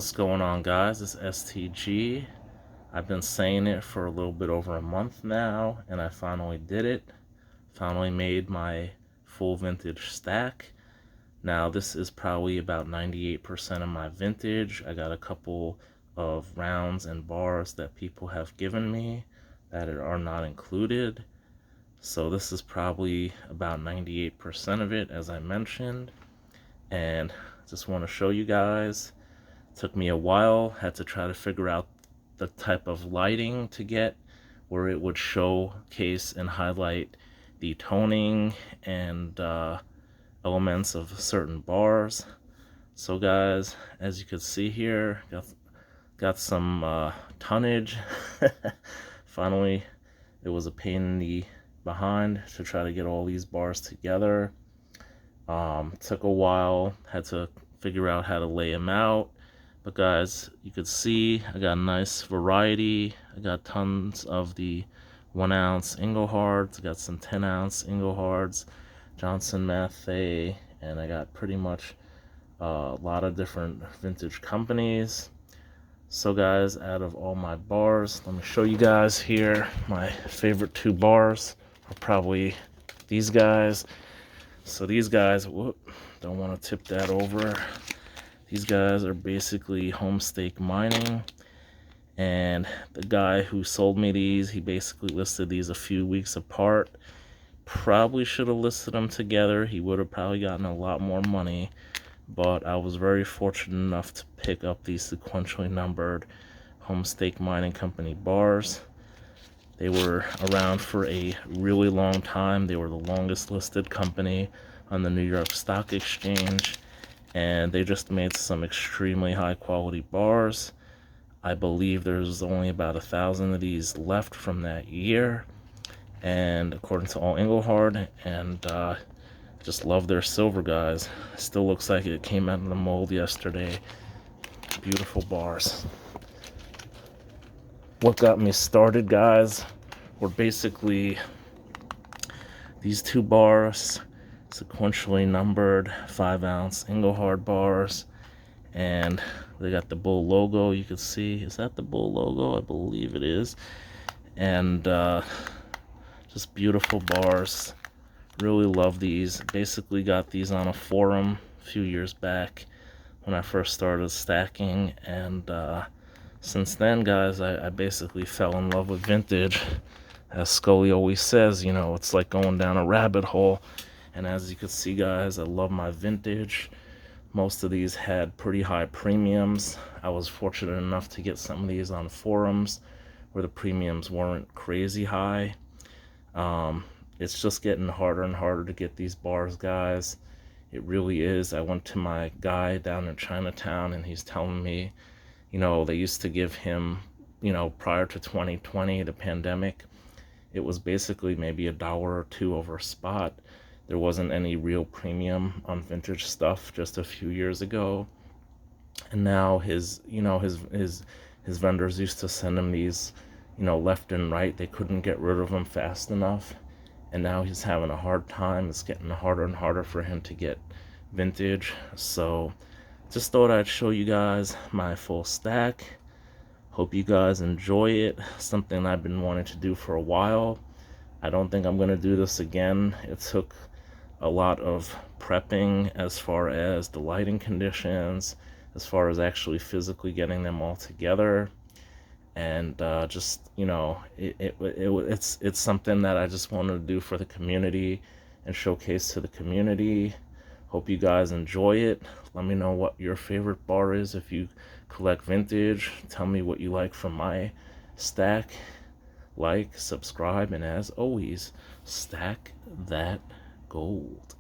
What's going on, guys? It's STG. I've been saying it for a little bit over a month now, and I finally did it. Finally made my full vintage stack. Now this is probably about 98% of my vintage. I got a couple of rounds and bars that people have given me that are not included. So this is probably about 98% of it, as I mentioned. And I just want to show you guys. Took me a while, had to try to figure out the type of lighting to get where it would showcase and highlight the toning and elements of certain bars. So guys, as you can see here, got some tonnage. Finally, it was a pain in the behind to try to get all these bars together. Took a while, had to figure out how to lay them out. But guys, you could see I got a nice variety. I got tons of the 1 ounce Inglehards. I got some 10 ounce Inglehards, Johnson Mathey, and I got pretty much a lot of different vintage companies. So guys, out of all my bars, let me show you guys here. My favorite 2 bars are probably these guys. So these guys, don't want to tip that over. These guys are basically Homestake Mining, and the guy who sold me these, he basically listed these a few weeks apart. Probably should have listed them together. He would have probably gotten a lot more money, but I was very fortunate enough to pick up these sequentially numbered Homestake Mining Company bars. They were around for a really long time. They were the longest listed company on the New York Stock Exchange. And they just made some extremely high quality bars. I believe there's only about 1,000 of these left from that year, and according to all Engelhard, and just love their silver, guys. Still looks like it came out of the mold yesterday. Beautiful bars. What got me started, guys, were basically these 2 bars, sequentially numbered 5 ounce Engelhard bars, and they got the bull logo. You can see, is that the bull logo? I believe it is. And just beautiful bars. Really love these. Basically got these on a forum a few years back when I first started stacking, and since then, guys, I basically fell in love with vintage. As Scully always says, you know, it's like going down a rabbit hole. And as you can see, guys, I love my vintage. Most of these had pretty high premiums. I was fortunate enough to get some of these on forums where the premiums weren't crazy high. It's just getting harder and harder to get these bars, guys. It really is. I went to my guy down in Chinatown, and he's telling me, you know, they used to give him, you know, prior to 2020, the pandemic, it was basically maybe $1 or $2 over spot. There wasn't any real premium on vintage stuff just a few years ago. And now his vendors used to send him these, you know, left and right. They couldn't get rid of them fast enough. And now he's having a hard time. It's getting harder and harder for him to get vintage. So just thought I'd show you guys my full stack. Hope you guys enjoy it. Something I've been wanting to do for a while. I don't think I'm going to do this again. It took a lot of prepping as far as the lighting conditions, as far as actually physically getting them all together, and just, you know, it's something that I just wanted to do for the community and showcase to the community. Hope you guys enjoy it. Let me know what your favorite bar is if you collect vintage. Tell me what you like from my stack. Like, subscribe, and as always, stack that gold.